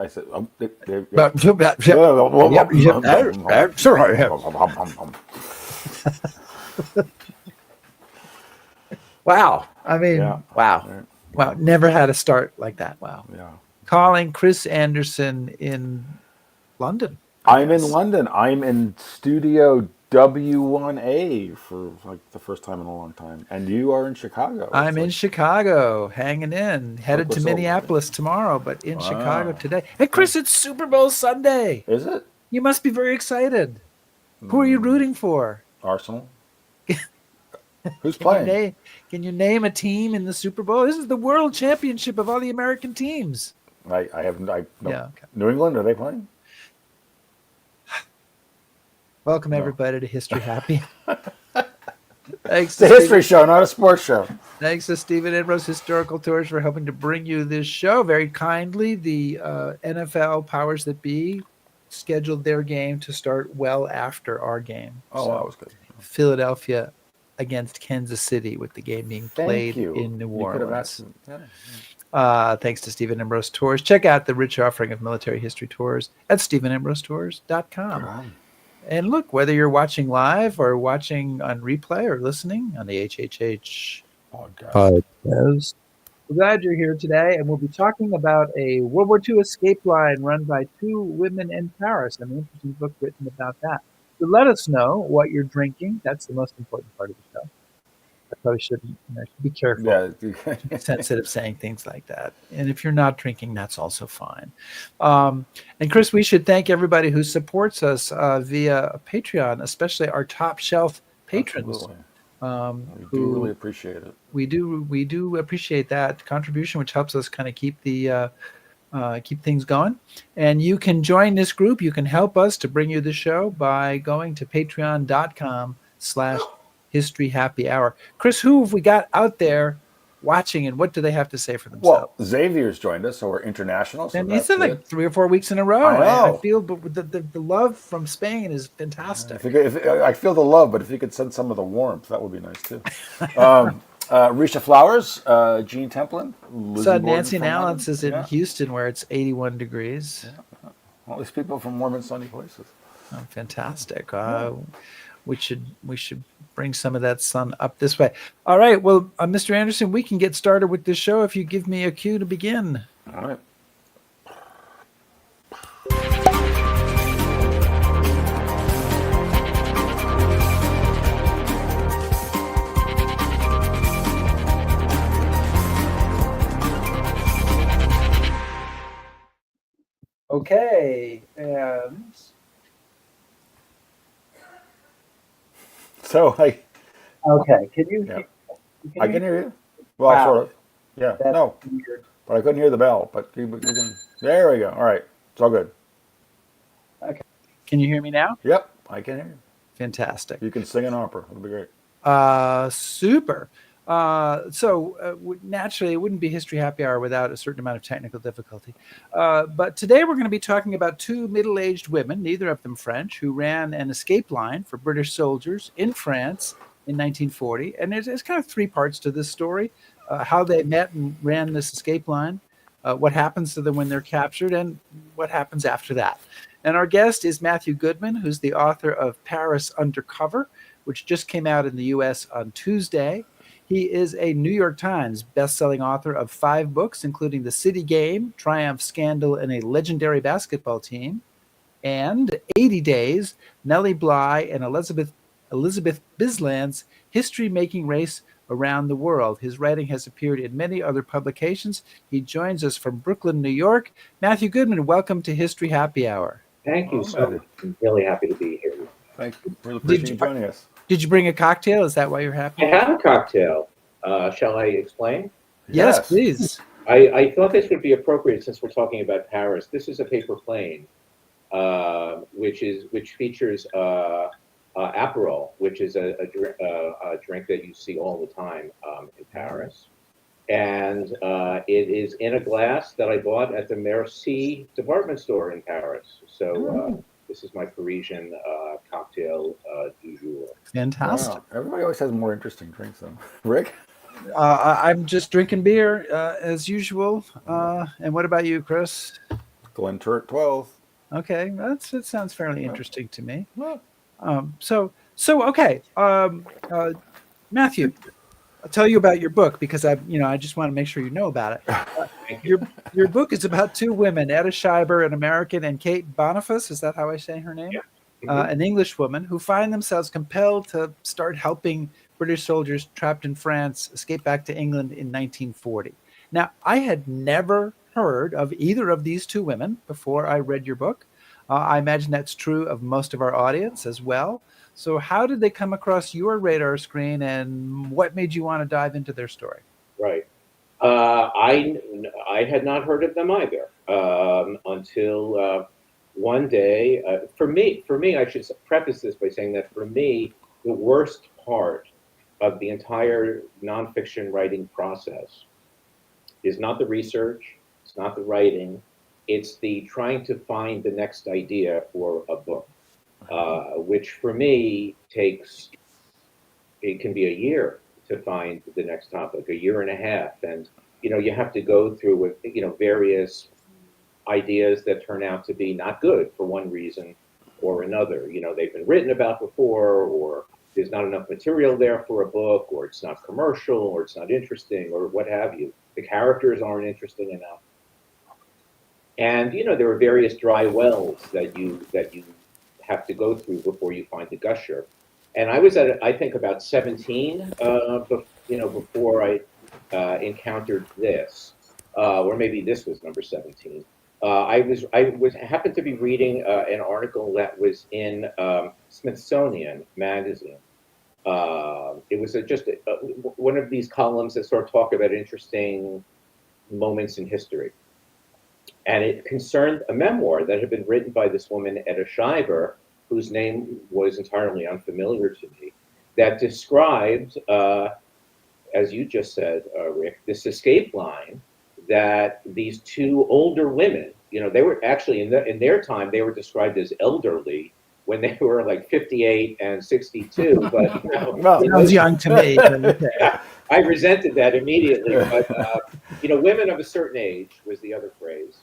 I said, Wow. I mean, yeah. wow. Right. Wow. Never had a start like that. Wow. Yeah. Calling Chris Anderson in London. I'm in London. I'm in Studio W1A for like the first time in a long time. And you are in Chicago. I'm in Chicago, hanging in, headed to Minneapolis tomorrow, but in Chicago today. Hey, Chris, it's Super Bowl Sunday. Is it? You must be very excited. Who are you rooting for? Arsenal. Who's playing? Can you name a team in the Super Bowl? This is the World Championship of all the American teams. I haven't. No. Yeah. Okay. New England, are they playing? Welcome everybody to History Happy. It's a history show, not a sports show. Thanks to Stephen Ambrose Historical Tours for helping to bring you this show. Very kindly, the NFL powers that be scheduled their game to start well after our game. Oh, that was good. Philadelphia against Kansas City, with the game being played in New Orleans. Thanks to Stephen Ambrose Tours. Check out the rich offering of military history tours at StephenAmbroseTours.com. And look, whether you're watching live or watching on replay or listening on the HHH podcast, we're glad you're here today. And we'll be talking about a World War II escape line run by two women in Paris, and an interesting book written about that. So let us know what you're drinking. That's the most important part of the show. I probably shouldn't be careful. Yeah. Sensitive saying things like that. And if you're not drinking, that's also fine. And Chris, we should thank everybody who supports us via Patreon, especially our top shelf patrons. We do really appreciate it. We do appreciate that contribution, which helps us kind of keep the keep things going. And you can join this group. You can help us to bring you the show by going to patreon.com/History Happy Hour. Chris, who have we got out there watching, and what do they have to say for themselves? Well, Xavier's joined us, so we're international. So and he's said like 3 or 4 weeks in a row. I feel the love from Spain is fantastic. I feel the love, but if you could send some of the warmth, that would be nice too. Risha Flowers, Gene Templin. So Nancy Nallens is in Houston, where it's 81 degrees. Yeah. All these people from warm and sunny places. Oh, fantastic. We should bring some of that sun up this way. All right. Well, Mr. Anderson, we can get started with this show if you give me a cue to begin. All right. Okay. And so okay. Can you? Yeah. I can hear you. Well, sort of. Yeah. No. Weird. But I couldn't hear the bell. But you can. There we go. All right. It's all good. Okay. Can you hear me now? Yep. I can hear you. Fantastic. You can sing an opera. It'll be great. Super. So naturally, it wouldn't be History Happy Hour without a certain amount of technical difficulty. But today we're going to be talking about two middle-aged women, neither of them French, who ran an escape line for British soldiers in France in 1940. And there's kind of 3 parts to this story: how they met and ran this escape line, what happens to them when they're captured, and what happens after that. And our guest is Matthew Goodman, who's the author of Paris Undercover, which just came out in the U.S. on Tuesday. He is a New York Times bestselling author of 5 books, including The City Game, Triumph, Scandal, and a Legendary Basketball Team, and 80 Days, Nellie Bly and Elizabeth Bisland's history-making race around the world. His writing has appeared in many other publications. He joins us from Brooklyn, New York. Matthew Goodman, welcome to History Happy Hour. Thank you so much. I'm really happy to be here. Thank you. Really appreciate you joining us. Did you bring a cocktail? Is that why you're happy? I have a cocktail. Shall I explain? Yes, please. I thought this would be appropriate since we're talking about Paris. This is a paper plane, which features Aperol, which is a drink that you see all the time in Paris. And it is in a glass that I bought at the Merci department store in Paris. So this is my Parisian cocktail du jour. Fantastic. Wow. Everybody always has more interesting drinks, though. Rick? I'm just drinking beer as usual. And what about you, Chris? Glen Turret 12th. Okay, that sounds fairly interesting to me. Well, So okay, Matthew, I'll tell you about your book because I just want to make sure you know about it. Uh, Thank you. your book is about two women, Etta Schreiber, an American, and Kate Boniface. Is that how I say her name? Yeah. Mhm. An English woman who find themselves compelled to start helping British soldiers trapped in France escape back to England in 1940. Now, I had never heard of either of these two women before I read your book. I imagine that's true of most of our audience as well. So, how did they come across your radar screen, and what made you want to dive into their story? Right. I had not heard of them either until one day. For me, I should preface this by saying that for me, the worst part of the entire nonfiction writing process is not the research, it's not the writing, it's the trying to find the next idea for a book, which for me takes, it can be a year to find the next topic, a year and a half. And, you have to go through with, various ideas that turn out to be not good for one reason or another. They've been written about before, or there's not enough material there for a book, or it's not commercial, or it's not interesting, or what have you. The characters aren't interesting enough. And, there are various dry wells that you have to go through before you find the gusher. And I was at, I think, about 17, before I encountered this, or maybe this was number 17. I happened to be reading an article that was in Smithsonian magazine. It was one of these columns that sort of talk about interesting moments in history. And it concerned a memoir that had been written by this woman, Etta Schreiber, whose name was entirely unfamiliar to me, that described, as you just said, Rick, this escape line that these two older women, they were actually in their time, they were described as elderly when they were like 58 and 62. But well, Sounds young to me. But okay. yeah, I resented that immediately. But women of a certain age was the other phrase.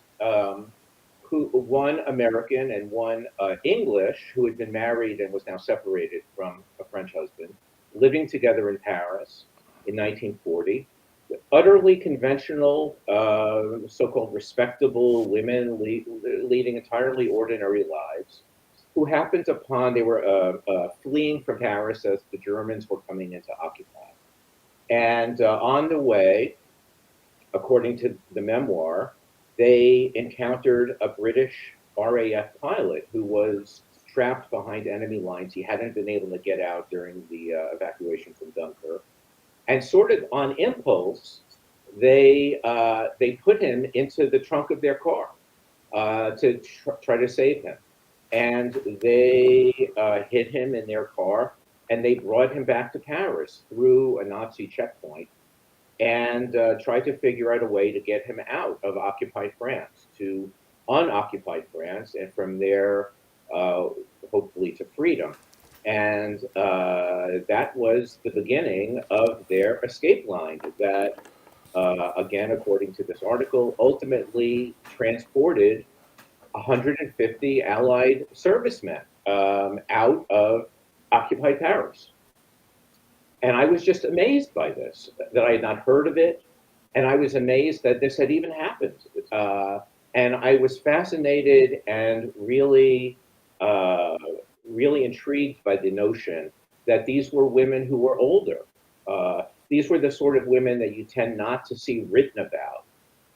Who, one American and one English, who had been married and was now separated from a French husband, living together in Paris in 1940. Utterly conventional, so-called respectable women leading entirely ordinary lives, who happened upon, they were fleeing from Paris as the Germans were coming in to occupy. And on the way, according to the memoir, they encountered a British RAF pilot who was trapped behind enemy lines. He hadn't been able to get out during the evacuation from Dunkirk. And sort of on impulse, they put him into the trunk of their car to try to save him. And they hid him in their car, and they brought him back to Paris through a Nazi checkpoint, and tried to figure out a way to get him out of occupied France to unoccupied France, and from there, hopefully, to freedom. And that was the beginning of their escape line that, again, according to this article, ultimately transported 150 Allied servicemen out of occupied Paris. And I was just amazed by this, that I had not heard of it. And I was amazed that this had even happened. And I was fascinated and really, really intrigued by the notion that these were women who were older. These were the sort of women that you tend not to see written about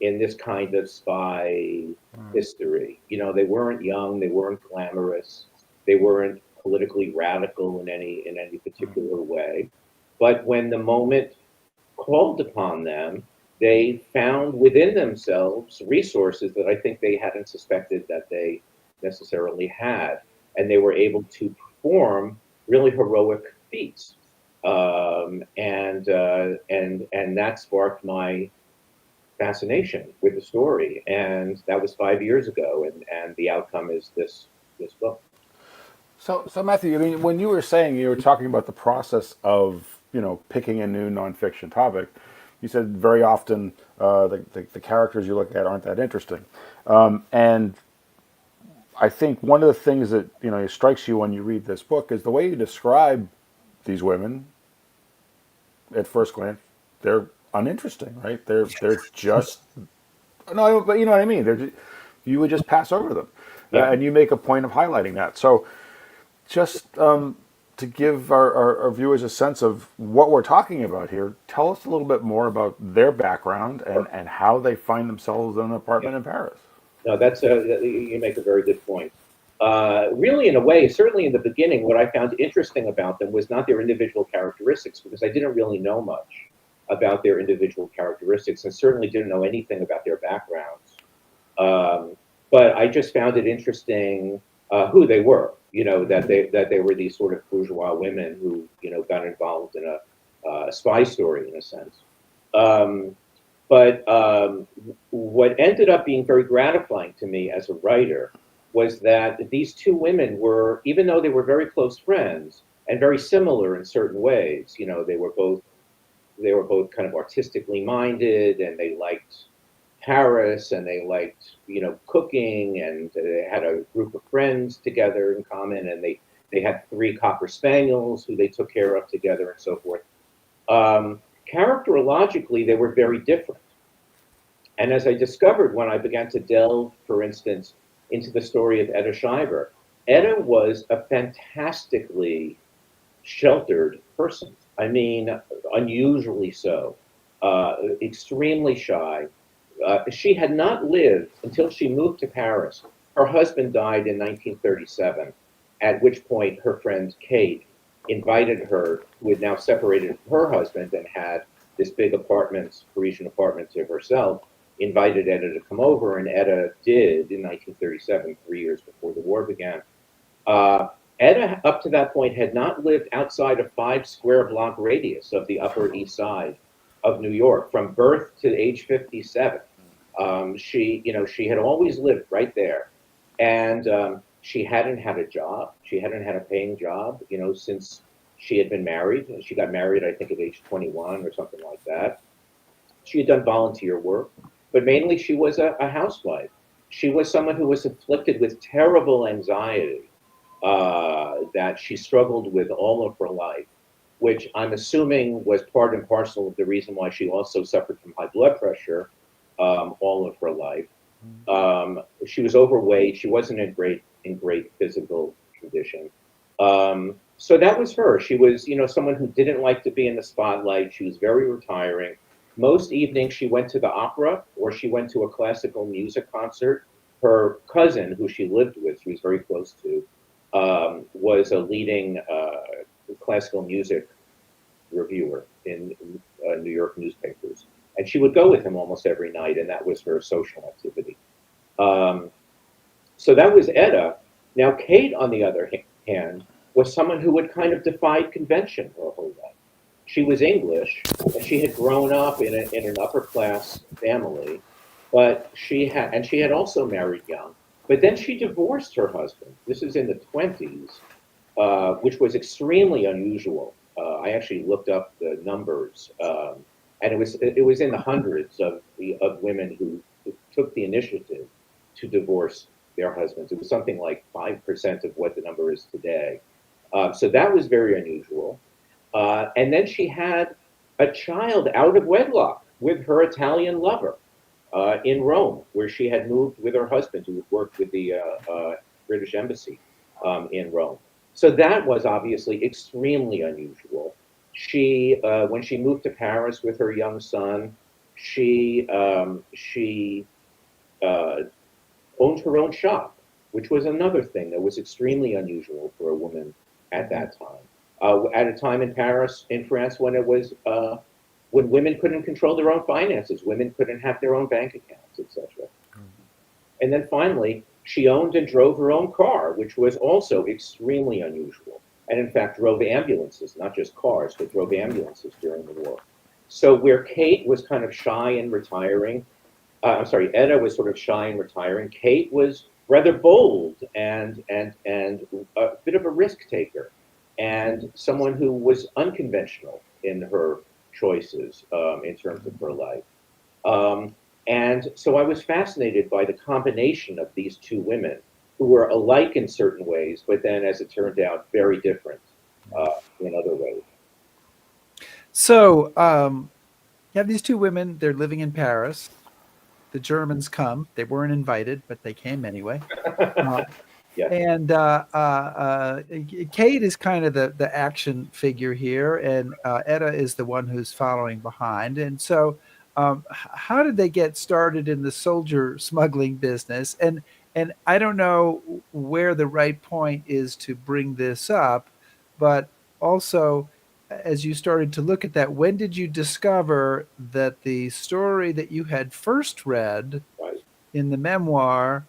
in this kind of spy history. They weren't young, they weren't glamorous, they weren't politically radical in any particular way. But when the moment called upon them, they found within themselves resources that I think they hadn't suspected that they necessarily had, and they were able to perform really heroic feats. And that sparked my fascination with the story, and that was 5 years ago, and the outcome is this book. So Matthew, I mean, when you were saying, you were talking about the process of picking a new nonfiction topic, you said very often the characters you look at aren't that interesting. And I think one of the things that strikes you when you read this book is the way you describe these women. At first glance, they're uninteresting, right? They're just no, but you know what I mean. You would just pass over them, Yeah. and you make a point of highlighting that. So just to give our viewers a sense of what we're talking about here, tell us a little bit more about their background and how they find themselves in an apartment in Paris. No, you make a very good point. Really, in a way, certainly in the beginning, what I found interesting about them was not their individual characteristics, because I didn't really know much about their individual characteristics, and certainly didn't know anything about their backgrounds. But I just found it interesting who they were. That they were these sort of bourgeois women who got involved in a spy story in a sense. Um, but what ended up being very gratifying to me as a writer was that these two women were, even though they were very close friends and very similar in certain ways, they were both kind of artistically minded, and they liked Paris, and they liked cooking, and they had a group of friends together in common, and they had 3 cocker spaniels who they took care of together, and so forth. Characterologically, they were very different. And as I discovered when I began to delve, for instance, into the story of Etta Schreiber, Etta was a fantastically sheltered person. I mean, unusually so, extremely shy. She had not lived until she moved to Paris. Her husband died in 1937, at which point her friend Kate invited her, who had now separated from her husband and had this big apartment, Parisian apartment to herself, invited Etta to come over, and Etta did in 1937, 3 years before the war began. Uh, Etta, up to that point, had not lived outside a 5 square block radius of the Upper East Side of New York from birth to age 57. She had always lived right there, and she hadn't had a job. She hadn't had a paying job, since she had been married. She got married, I think, at age 21 or something like that. She had done volunteer work, but mainly she was a housewife. She was someone who was afflicted with terrible anxiety that she struggled with all of her life, which I'm assuming was part and parcel of the reason why she also suffered from high blood pressure all of her life. She was overweight. She wasn't in great physical condition. So that was her. She was, someone who didn't like to be in the spotlight. She was very retiring. Most evenings she went to the opera or she went to a classical music concert. Her cousin, who she lived with, she was very close to, was a leading classical music reviewer in New York newspapers. And she would go with him almost every night, and that was her social activity. Um, so that was Etta. Now, Kate, on the other hand, was someone who had kind of defied convention her whole life. She was English, and she had grown up in an upper class family, but she had also married young. But then she divorced her husband. This is in the 20s, which was extremely unusual. I actually looked up the numbers, and it was in the hundreds of women who took the initiative to divorce their husbands. It was something like 5% of what the number is today. So that was very unusual. And then she had a child out of wedlock with her Italian lover in Rome, where she had moved with her husband, who had worked with the British embassy in Rome. So that was obviously extremely unusual. When she moved to Paris with her young son, she owned her own shop, which was another thing that was extremely unusual for a woman at that time. At a time in Paris, in France, when women couldn't control their own finances, women couldn't have their own bank accounts, etc. And then finally, she owned and drove her own car, which was also extremely unusual. And in fact, drove ambulances, not just cars, but drove ambulances during the war. So where Kate was kind of shy and retiring, I'm sorry, Etta was sort of shy and retiring. Kate was rather bold and a bit of a risk taker, and someone who was unconventional in her choices in terms of her life. And so I was fascinated by the combination of these two women who were alike in certain ways, but then, as it turned out, very different in other ways. So you have these two women. They're living in Paris. The Germans come. They weren't invited, but they came anyway. Uh, Yeah, and Kate is kind of the action figure here, and Etta is the one who's following behind. And so, how did they get started in the soldier smuggling business? And I don't know where the right point is to bring this up, but also, as you started to look at that, when did you discover that the story that you had first read right, in the memoir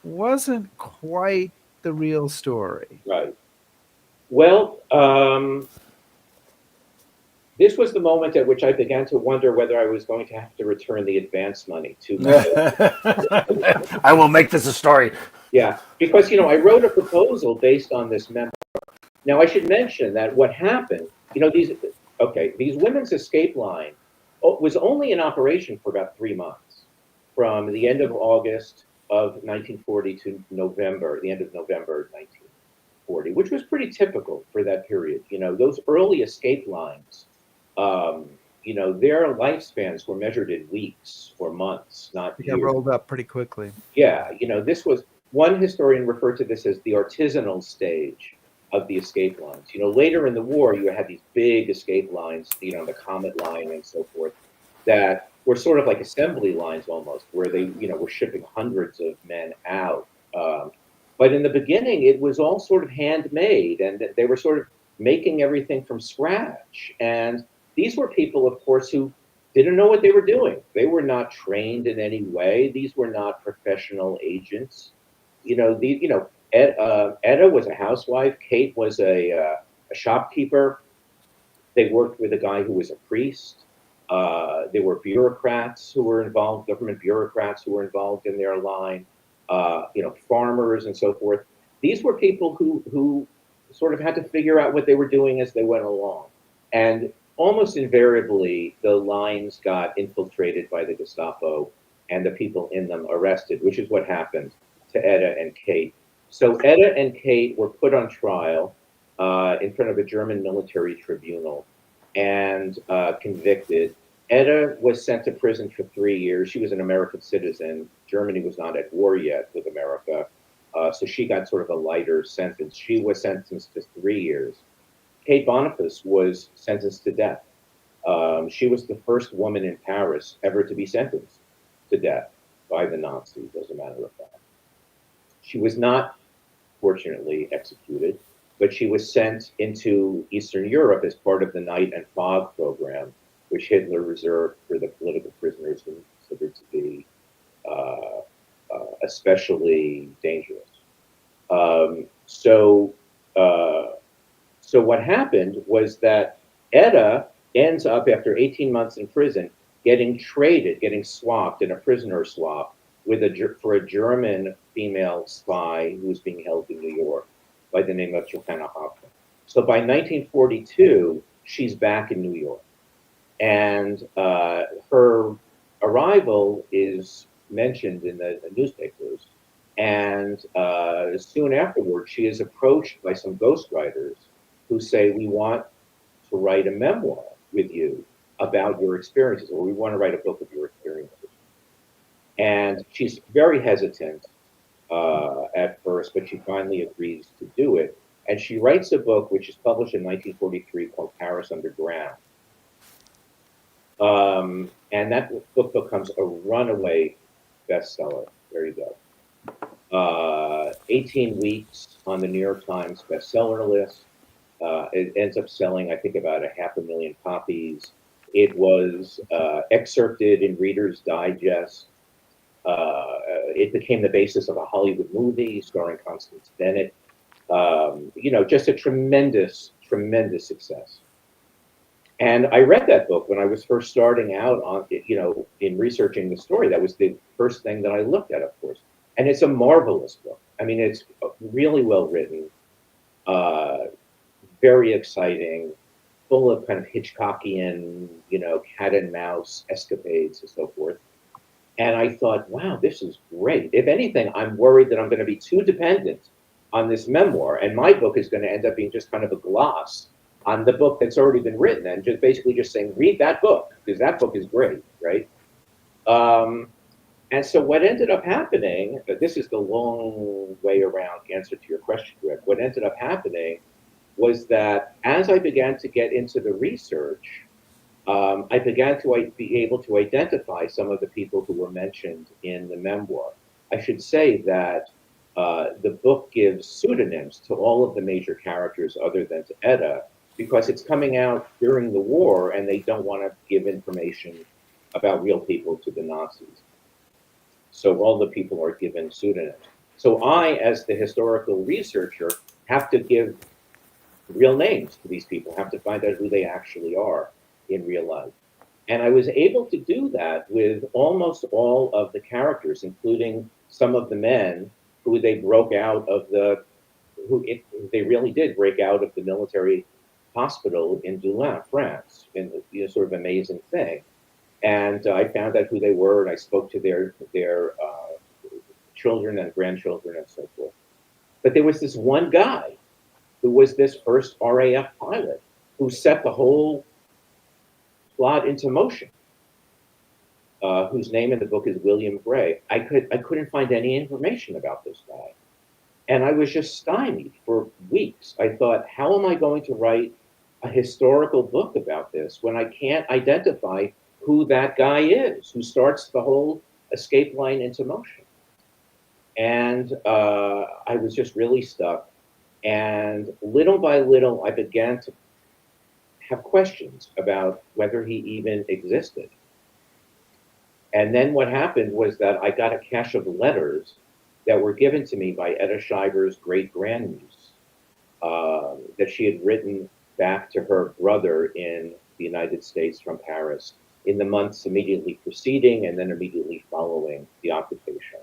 wasn't quite the real story? right. Well, this was the moment at which I began to wonder whether I was going to have to return the advance money to my. I will make this a story. Yeah, because I wrote a proposal based on this memoir. Now I should mention that what happened, these women's escape line was only in operation for about 3 months, from the end of August of 1940 to the end of November 1940, which was pretty typical for that period. Those early escape lines, their lifespans were measured in weeks or months, not It got years. rolled up pretty quickly. Yeah, this was one historian referred to this as the artisanal stage of the escape lines. Later in the war, you had these big escape lines, the Comet Line and so forth, that were sort of like assembly lines almost, where they, were shipping hundreds of men out. But in the beginning, it was all sort of handmade, and they were sort of making everything from scratch. And these were people, of course, who didn't know what they were doing. They were not trained in any way. These were not professional agents. Etta was a housewife. Kate was a shopkeeper. They worked with a guy who was a priest. There were bureaucrats who were involved, government bureaucrats who were involved in their line. Farmers and so forth. These were people who sort of had to figure out what they were doing as they went along, and almost invariably the lines got infiltrated by the Gestapo, and the people in them arrested, which is what happened to Etta and Kate. So Etta and Kate were put on trial in front of a German military tribunal and convicted. Etta was sent to prison for 3 years. She was an American citizen. Germany was not at war yet with America. So she got sort of a lighter sentence. She was sentenced to 3 years. Kate Boniface was sentenced to death. She was the first woman in Paris ever to be sentenced to death by the Nazis, as a matter of fact. She was not, fortunately, executed, but she was sent into Eastern Europe as part of the Night and Fog program, which Hitler reserved for the political prisoners who considered to be especially dangerous. Um, so, uh, so what happened was that Etta ends up, after 18 months in prison, getting traded, getting swapped in a prisoner swap for a German female spy who was being held in New York by the name of Johanna Hoffman. So by 1942, she's back in New York. And her arrival is mentioned in the newspapers. And soon afterwards, she is approached by some ghostwriters who say, "We want to write a memoir with you about your experiences, or we want to write a book of your experiences." And she's very hesitant at first, but she finally agrees to do it. And she writes a book which is published in 1943 called Paris Underground. And that book becomes a runaway bestseller. There you go. 18 weeks on the New York Times bestseller list. It ends up selling, I think, about 500,000 copies. It was excerpted in Reader's Digest. It became the basis of a Hollywood movie starring Constance Bennett. Just a tremendous, tremendous success. And I read that book when I was first starting out in researching the story. That was the first thing that I looked at, of course. And it's a marvelous book. I mean, it's really well written, very exciting, full of kind of Hitchcockian, cat and mouse escapades and so forth. And I thought, wow, this is great. If anything, I'm worried that I'm going to be too dependent on this memoir, and my book is going to end up being just kind of a gloss on the book that's already been written, and just basically just saying, read that book, because that book is great, right? Um, and so what ended up happening, this is the long way around answer to your question, Greg. What ended up happening was that as I began to get into the research, I began to be able to identify some of the people who were mentioned in the memoir. I should say that the book gives pseudonyms to all of the major characters other than to Etta, because it's coming out during the war and they don't want to give information about real people to the Nazis. So all the people are given pseudonyms. So I, as the historical researcher, have to give real names to these people, have to find out who they actually are in real life. And I was able to do that with almost all of the characters, including some of the men who they broke out of the, they really did break out of the military hospital in Doullens, France, in sort of amazing thing. And I found out who they were, and I spoke to their children and grandchildren and so forth. But there was this one guy who was this first RAF pilot who set the whole plot into motion, whose name in the book is William Gray. I couldn't find any information about this guy. And I was just stymied for weeks. I thought, how am I going to write a historical book about this when I can't identify who that guy is, who starts the whole escape line into motion? And I was just really stuck. And little by little, I began to have questions about whether he even existed. And then what happened was that I got a cache of letters that were given to me by Etta Shiver's great grandniece, that she had written back to her brother in the United States from Paris in the months immediately preceding and then immediately following the occupation.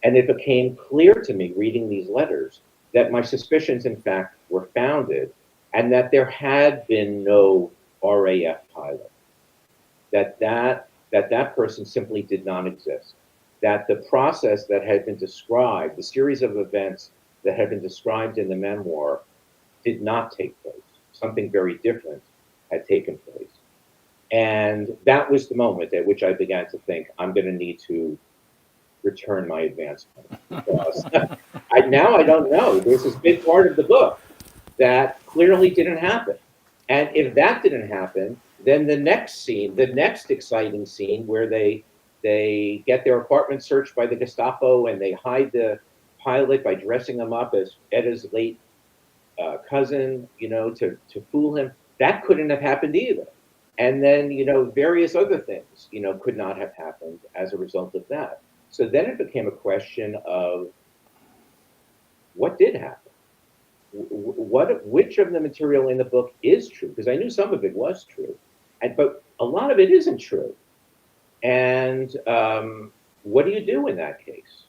And it became clear to me reading these letters that my suspicions, in fact, were founded, and that there had been no RAF pilot, that person simply did not exist, that the process that had been described, the series of events that had been described in the memoir, did not take place. Something very different had taken place. And that was the moment at which I began to think, I'm going to need to return my advancement. Because now I don't know. There's this big part of the book that clearly didn't happen. And if that didn't happen, then the next scene, the next exciting scene where they get their apartment searched by the Gestapo and they hide the pilot by dressing him up as Etta's late cousin, to fool him, that couldn't have happened either. And then, various other things, could not have happened as a result of that. So then it became a question of what did happen? Which of the material in the book is true? Because I knew some of it was true, but a lot of it isn't true. And what do you do in that case,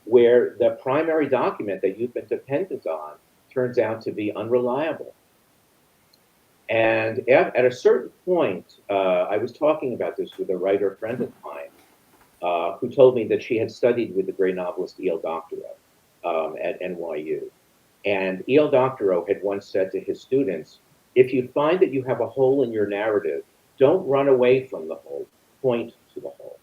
where the primary document that you've been dependent on turns out to be unreliable? And at a certain point, I was talking about this with a writer friend of mine, who told me that she had studied with the great novelist E.L. Doctorow at NYU. And E.L. Doctorow had once said to his students, if you find that you have a hole in your narrative, don't run away from the hole, point to the hole.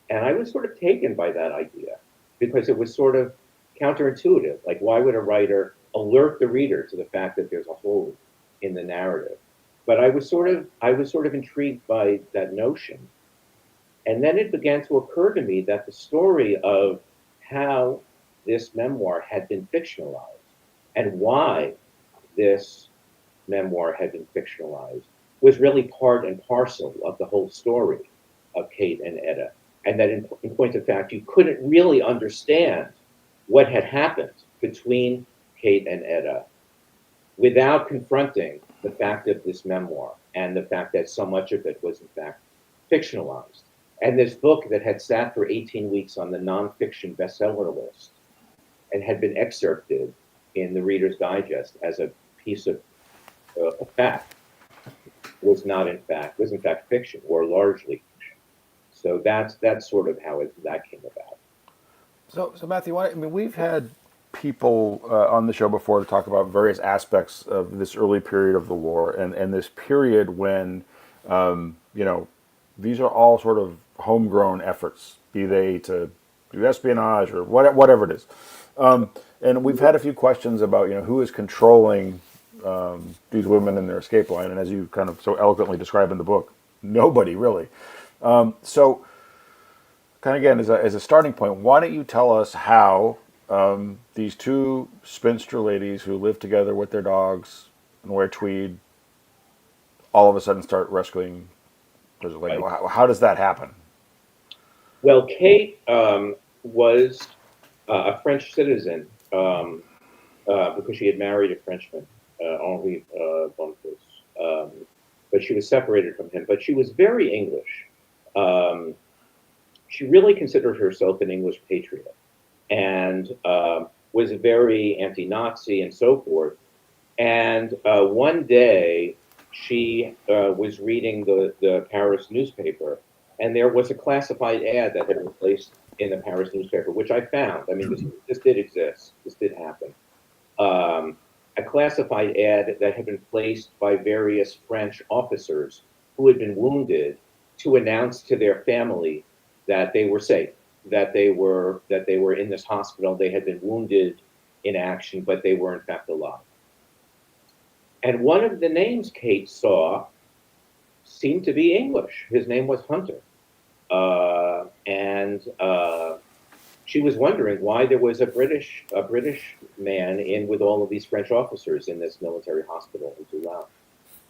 And I was sort of taken by that idea because it was sort of counterintuitive. Like, why would a writer alert the reader to the fact that there's a hole in the narrative? But I was sort of intrigued by that notion. And then it began to occur to me that the story of how this memoir had been fictionalized and why this memoir had been fictionalized was really part and parcel of the whole story of Kate and Etta. And that in point of fact, you couldn't really understand what had happened between Kate and Etta without confronting the fact of this memoir and the fact that so much of it was in fact fictionalized. And this book that had sat for 18 weeks on the nonfiction bestseller list and had been excerpted in the Reader's Digest as a piece of fact was in fact fiction, or largely fiction. So that's sort of how that came about. So Matthew, I mean, we've had people on the show before to talk about various aspects of this early period of the war and this period when, you know, these are all sort of homegrown efforts, be they to do espionage or whatever it is. And we've had a few questions about, you know, who is controlling these women in their escape line, and as you kind of so eloquently describe in the book, nobody really. So, kind of again, as a starting point, why don't you tell us how these two spinster ladies who live together with their dogs and wear tweed all of a sudden start rescuing prisoners? Like, Right. how does that happen? Well, Kate was a French citizen because she had married a Frenchman, Henri Bonfils. But she was separated from him. But she was very English. Um, she really considered herself an English patriot and was very anti-Nazi and so forth. And one day she was reading the Paris newspaper, and there was a classified ad that had been placed in the Paris newspaper, which I found. I mean, this did exist. This did happen. A classified ad that had been placed by various French officers who had been wounded to announce to their family that they were safe, that they were in this hospital. They had been wounded in action, but they were in fact alive. And one of the names Kate saw seemed to be English. His name was Hunter. And she was wondering why there was a British man in with all of these French officers in this military hospital in Toulon.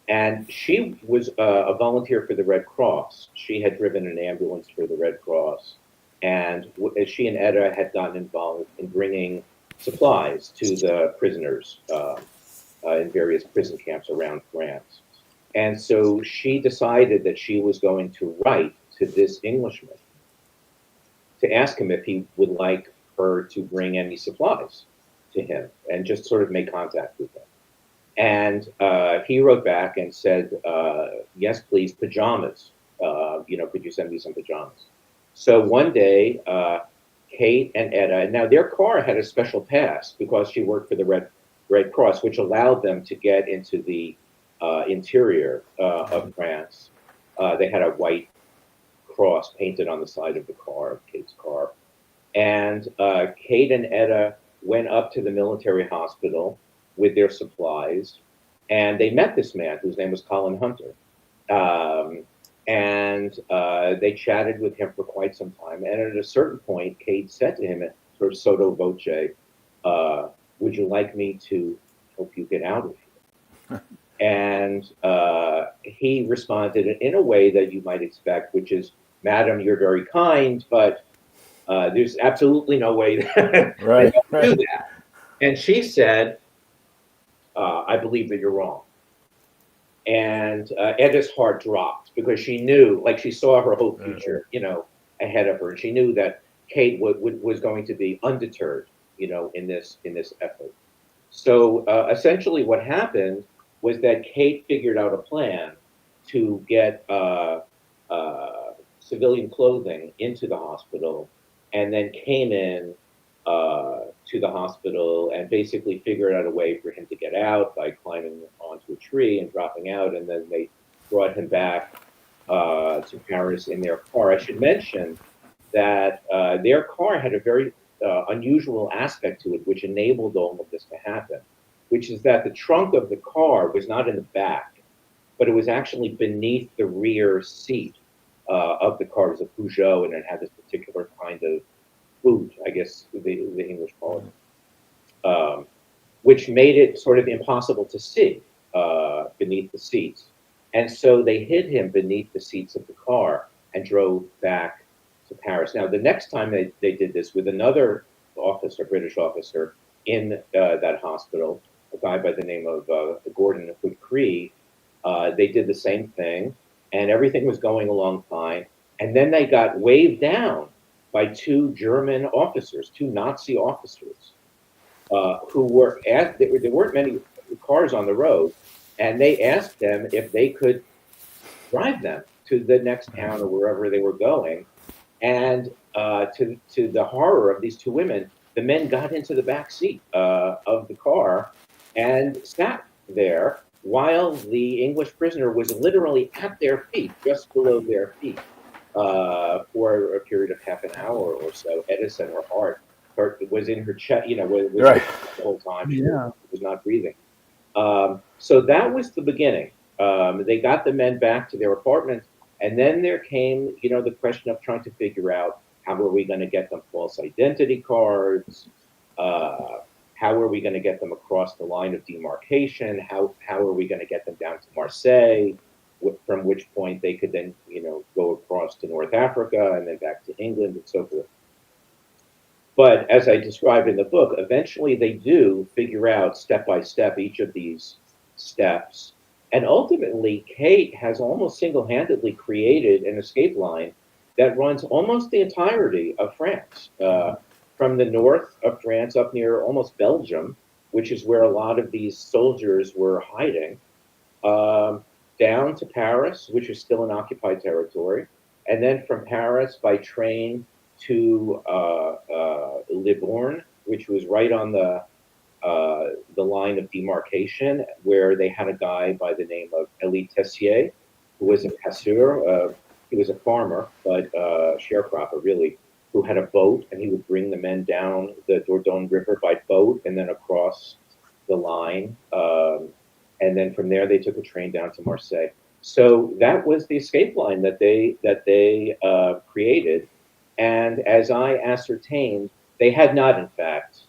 And she was a volunteer for the Red Cross. She had driven an ambulance for the Red Cross. And she and Etta had gotten involved in bringing supplies to the prisoners in various prison camps around France. And so she decided that she was going to write to this Englishman to ask him if he would like her to bring any supplies to him and just sort of make contact with him. And he wrote back and said, yes, please, pajamas. Could you send me some pajamas? So one day, Kate and Etta, now their car had a special pass because she worked for the Red Cross, which allowed them to get into the interior of France. They had a white cross painted on the side of the car, Kate's car. And Kate and Etta went up to the military hospital with their supplies, and they met this man whose name was Colin Hunter. And they chatted with him for quite some time. And at a certain point, Kate said to him, sort of sotto voce, would you like me to help you get out of here? And he responded in a way that you might expect, which is, Madam, you're very kind, but there's absolutely no way that Right, I do that. And she said, I believe that you're wrong. And Edda's heart dropped because she knew, like she saw her whole future, ahead of her. And she knew that Kate was going to be undeterred, in this effort. So essentially what happened was that Kate figured out a plan to get civilian clothing into the hospital, and then came in to the hospital and basically figured out a way for him to get out by climbing onto a tree and dropping out, and then they brought him back to Paris in their car. I should mention that their car had a very unusual aspect to it, which enabled all of this to happen, which is that the trunk of the car was not in the back, but it was actually beneath the rear seat of the car. It was a Peugeot, and it had this particular kind of boot, I guess the English call it, which made it sort of impossible to see beneath the seats. And so they hid him beneath the seats of the car and drove back to Paris. Now, the next time they did this with another officer, British officer, in that hospital, a guy by the name of Gordon Hood-Cree, they did the same thing, and everything was going along fine. And then they got waved down by two German officers, two Nazi officers, who were asked, there weren't many cars on the road, and they asked them if they could drive them to the next town or wherever they were going. And to the horror of these two women, the men got into the back seat of the car and sat there while the English prisoner was literally at their feet, just below their feet, for a period of half an hour or so. Edison, her heart was in her chest, was Right. the whole time. She Yeah. was not breathing. So that was the beginning. They got the men back to their apartments, and then there came, the question of trying to figure out how are we going to get them false identity cards? How are we going to get them across the line of demarcation? How are we going to get them down to Marseille? From which point they could then, go across to North Africa and then back to England and so forth. But as I described in the book, eventually they do figure out step by step each of these steps. And ultimately, Kate has almost single-handedly created an escape line that runs almost the entirety of France, from the north of France up near almost Belgium, which is where a lot of these soldiers were hiding, down to Paris, which is still an occupied territory, and then from Paris by train to Libourne, which was right on the line of demarcation, where they had a guy by the name of Elie Tessier, who was a passeur. He was a farmer, but sharecropper really, who had a boat, and he would bring the men down the Dordogne River by boat and then across the line. And then from there, they took a train down to Marseille. So that was the escape line that they created. And as I ascertained, they had not, in fact,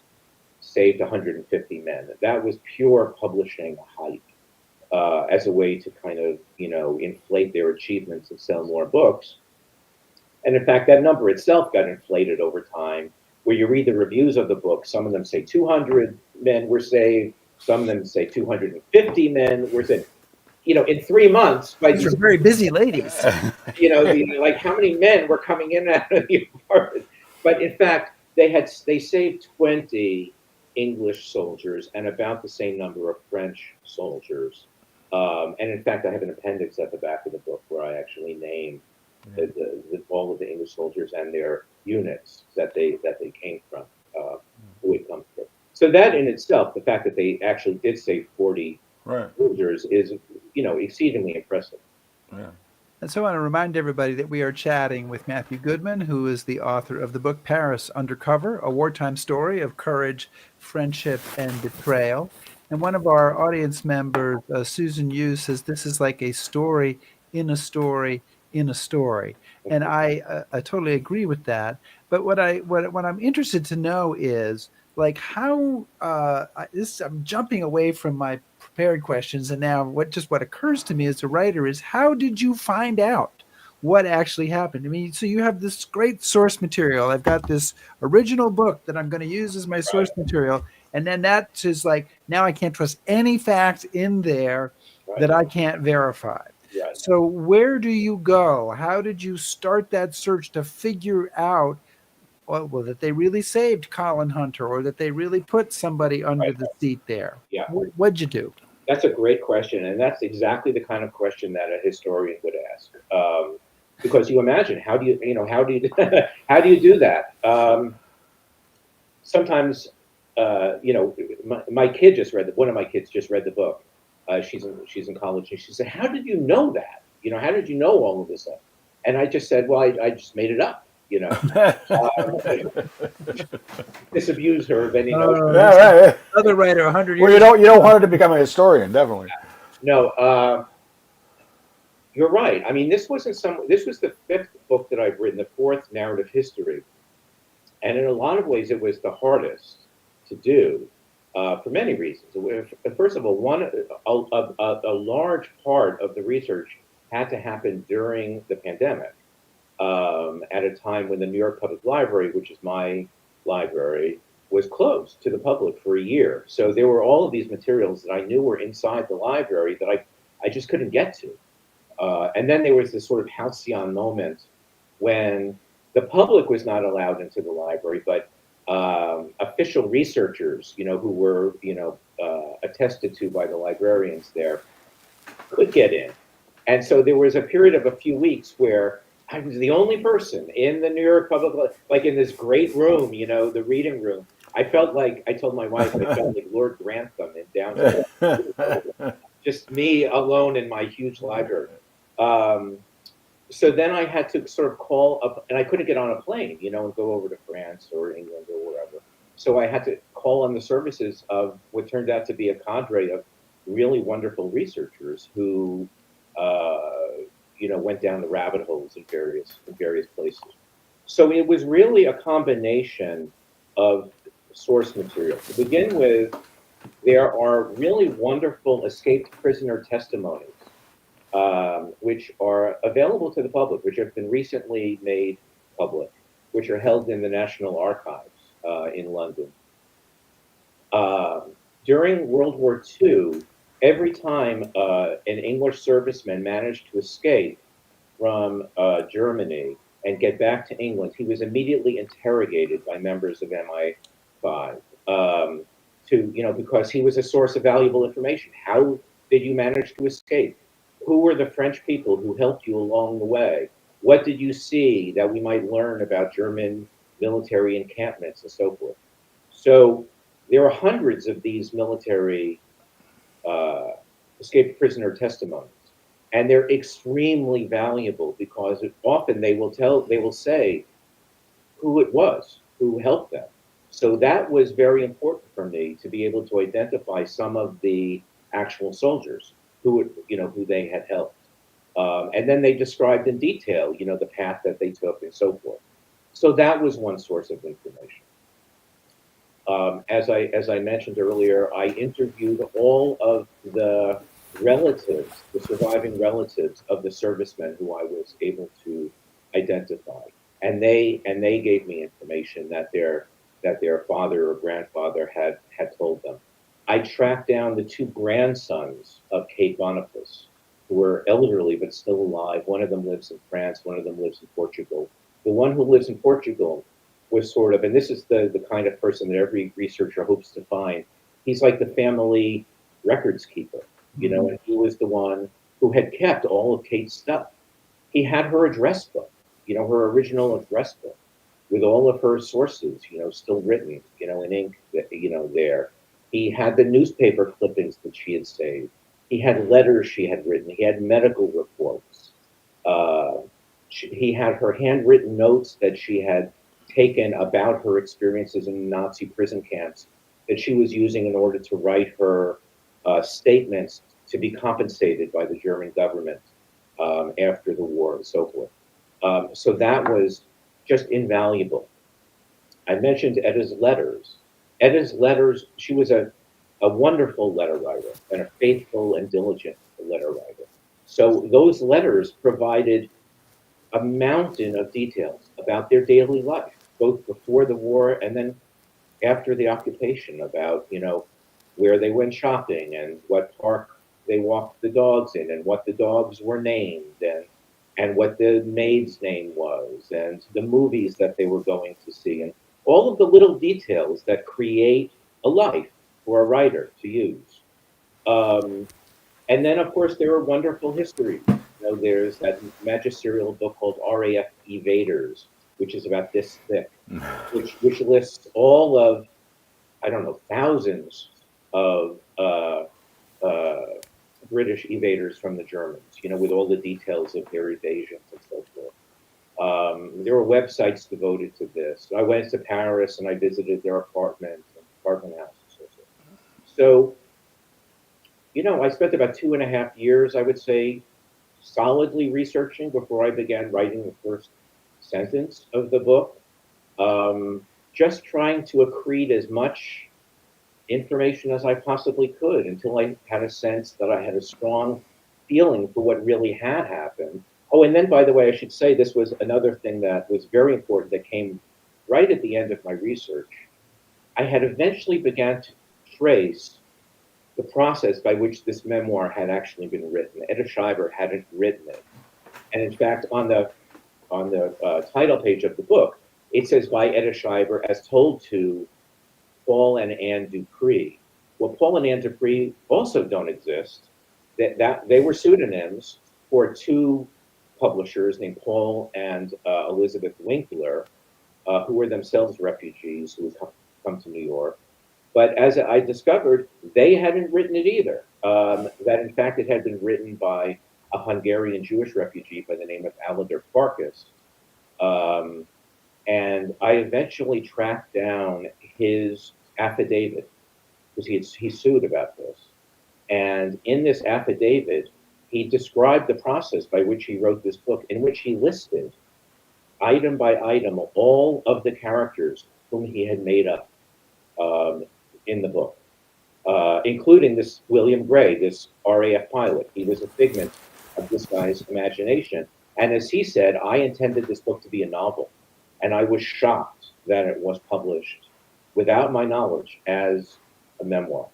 saved 150 men. That was pure publishing hype as a way to kind of, inflate their achievements and sell more books. And in fact, that number itself got inflated over time, where you read the reviews of the book. Some of them say 200 men were saved. Some of them say 250 men were saved. In 3 months, by These are very busy ladies. like how many men were coming in and out of the apartment. But in fact, they saved 20 English soldiers and about the same number of French soldiers. And in fact, I have an appendix at the back of the book where I actually name all of the English soldiers and their units that they came from, who had come through. So that in itself, the fact that they actually did save 40 soldiers is, exceedingly impressive. Yeah. And so I want to remind everybody that we are chatting with Matthew Goodman, who is the author of the book Paris Undercover, a wartime story of courage, friendship, and betrayal. And one of our audience members, Susan Yu, says this is like a story in a story in a story. And I totally agree with that. But what I'm interested to know is, like, how I'm jumping away from my prepared questions, and now what occurs to me as a writer is, how did you find out what actually happened? I mean, so you have this great source material. I've got this original book that I'm going to use as my source material, and then that is like, now I can't trust any fact in there that I can't verify. Right. So where do you go? How did you start that search to figure out, well, that they really saved Colin Hunter, or that they really put somebody under the seat there? Yeah. What'd you do? That's a great question, and that's exactly the kind of question that a historian would ask. Because you imagine, how do you do that? Sometimes, my kid just read one of my kids just read the book. She's in college, and she said, "How did you know that? How did you know all of this stuff?" And I just said, "Well, I just made it up." Disabuse her of any notion. Right. Another writer 100 years. Well, you don't want her to become a historian, definitely. No, you're right. I mean, this was the 5th book that I've written, the 4th narrative history, and in a lot of ways, it was the hardest to do for many reasons. First of all, a large part of the research had to happen during the pandemic. At a time when the New York Public Library, which is my library, was closed to the public for a year. So there were all of these materials that I knew were inside the library that I just couldn't get to. And then there was this sort of halcyon moment when the public was not allowed into the library, but official researchers, who were, attested to by the librarians there, could get in. And so there was a period of a few weeks where I was the only person in the New York Public, like in this great room, you know, the reading room. I felt like, I told my wife, I felt like Lord Grantham in downtown, just me alone in my huge library. Um, so then I had to sort of call up, and I couldn't get on a plane, you know, and go over to France or England or wherever. So I had to call on the services of what turned out to be a cadre of really wonderful researchers who, uh, you know, went down the rabbit holes in various places. So it was really a combination of source material. To begin with, there are really wonderful escaped prisoner testimonies, which are available to the public, which have been recently made public, which are held in the National Archives in London. During World War II, every time an English serviceman managed to escape from Germany and get back to England, he was immediately interrogated by members of MI5 to, you know, because he was a source of valuable information. How did you manage to escape? Who were the French people who helped you along the way? What did you see that we might learn about German military encampments and so forth? So there are hundreds of these military uh, escaped prisoner testimonies, and they're extremely valuable because often they will say who it was who helped them. So that was very important for me to be able to identify some of the actual soldiers who, you know, who they had helped, and then they described in detail, you know, the path that they took and so forth. So that was one source of information. As I mentioned earlier, I interviewed all of the relatives, the surviving relatives of the servicemen who I was able to identify, and they gave me information that their father or grandfather had told them. I tracked down the two grandsons of Kate Boniface, who were elderly but still alive. One of them lives in France, one of them lives in Portugal. The one who lives in Portugal was sort of, and this is the kind of person that every researcher hopes to find. He's like the family records keeper, you know, and he was the one who had kept all of Kate's stuff. He had her address book, you know, her original address book with all of her sources, you know, still written, you know, in ink, you know, there. He had the newspaper clippings that she had saved. He had letters she had written. He had medical reports. Uh, he had her handwritten notes that she had taken about her experiences in Nazi prison camps that she was using in order to write her statements to be compensated by the German government after the war and so forth. So that was just invaluable. I mentioned Etta's letters. Etta's letters, she was a wonderful letter writer and a faithful and diligent letter writer. So those letters provided a mountain of details about their daily life, both before the war and then after the occupation, about, you know, where they went shopping and what park they walked the dogs in and what the dogs were named and what the maid's name was and the movies that they were going to see and all of the little details that create a life for a writer to use. Um, and then, of course, there are wonderful histories. You know, there's that magisterial book called RAF Evaders, which is about this thick, which lists all of, I don't know, thousands of uh, British evaders from the Germans, you know, with all the details of their evasions and so forth. There were websites devoted to this. I went to Paris and I visited their apartment house and so forth. So, you know, I spent about 2.5 years, I would say, solidly researching before I began writing the first sentence of the book. Just trying to accrete as much information as I possibly could until I had a sense that I had a strong feeling for what really had happened. Oh, and then, by the way, I should say this was another thing that was very important that came right at the end of my research. I had eventually began to trace the process by which this memoir had actually been written. Etta Schreiber hadn't written it, and in fact, on the title page of the book, it says by Etta Schreiber as told to Paul and Anne Dupree. Well, Paul and Anne Dupree also don't exist. That they were pseudonyms, for two publishers named Paul and Elizabeth Winkler, who were themselves refugees who had come to New York. But as I discovered, they hadn't written it either. That in fact it had been written by a Hungarian Jewish refugee by the name of Aladar Farkas. And I eventually tracked down his affidavit because he sued about this. And in this affidavit, he described the process by which he wrote this book, in which he listed item by item all of the characters whom he had made up in the book, including this William Gray, this RAF pilot. He was a figment of this guy's imagination. And as he said, I intended this book to be a novel. And I was shocked that it was published without my knowledge as a memoir.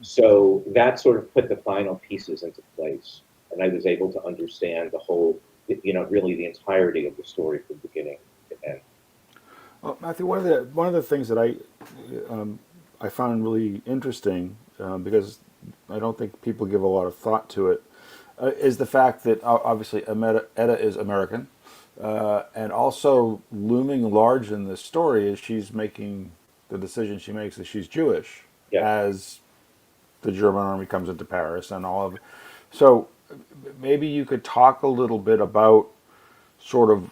So that sort of put the final pieces into place. And I was able to understand the whole, really the entirety of the story from beginning to end. Well, Matthew, one of the things that I found really interesting, because I don't think people give a lot of thought to it, is the fact that obviously Etta is American, and also looming large in this story is she's making the decision she makes that she's Jewish, Yeah. as the German army comes into Paris and all of it. So maybe you could talk a little bit about sort of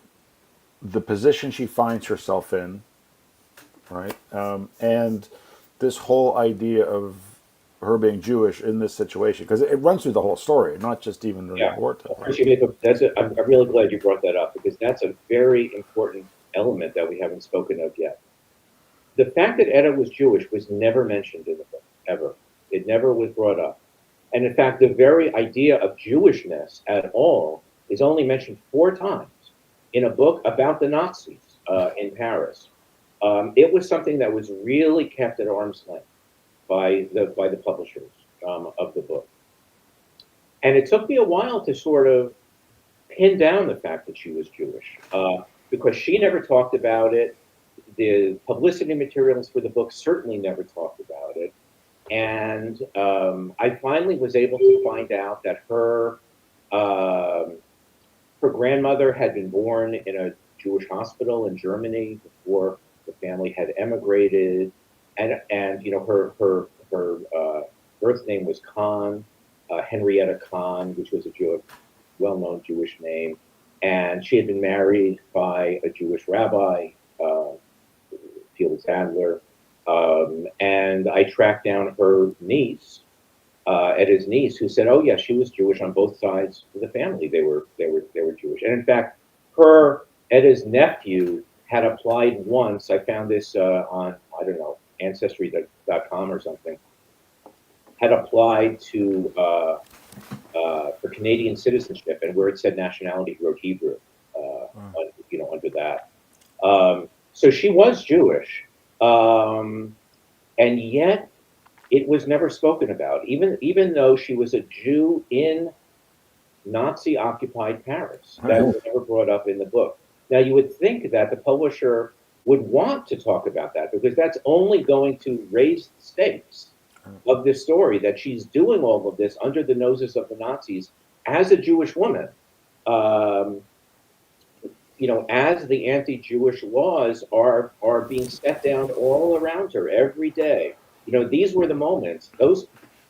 the position she finds herself in, right? And this whole idea of her being Jewish in this situation, because it runs through the whole story, not just even during the wartime. I'm really glad you brought that up, because that's a very important element that we haven't spoken of yet. The fact that Etta was Jewish was never mentioned in the book, ever. It never was brought up. And in fact, the very idea of Jewishness at all is only mentioned 4 times in a book about the Nazis in Paris. It was something that was really kept at arm's length by the publishers of the book. And it took me a while to sort of pin down the fact that she was Jewish, because she never talked about it. The publicity materials for the book certainly never talked about it. And I finally was able to find out that her grandmother had been born in a Jewish hospital in Germany before the family had emigrated, and her birth name was Kahn, Henrietta Kahn, which was a well-known Jewish name, and she had been married by a Jewish rabbi, Felix Adler. And I tracked down her niece, Etta's niece, who said, "Oh yeah, she was Jewish on both sides of the family. They were Jewish." And in fact, Etta's nephew had applied once. I found this on, I don't know, Ancestry.com or something. Had applied to for Canadian citizenship, and where it said nationality, he wrote Hebrew, under that. So she was Jewish. And yet it was never spoken about, even though she was a Jew in Nazi-occupied Paris. That was never brought up in the book. Now, you would think that the publisher would want to talk about that, because that's only going to raise the stakes of this story, that she's doing all of this under the noses of the Nazis as a Jewish woman. As the anti-Jewish laws are being set down all around her every day. These were the moments,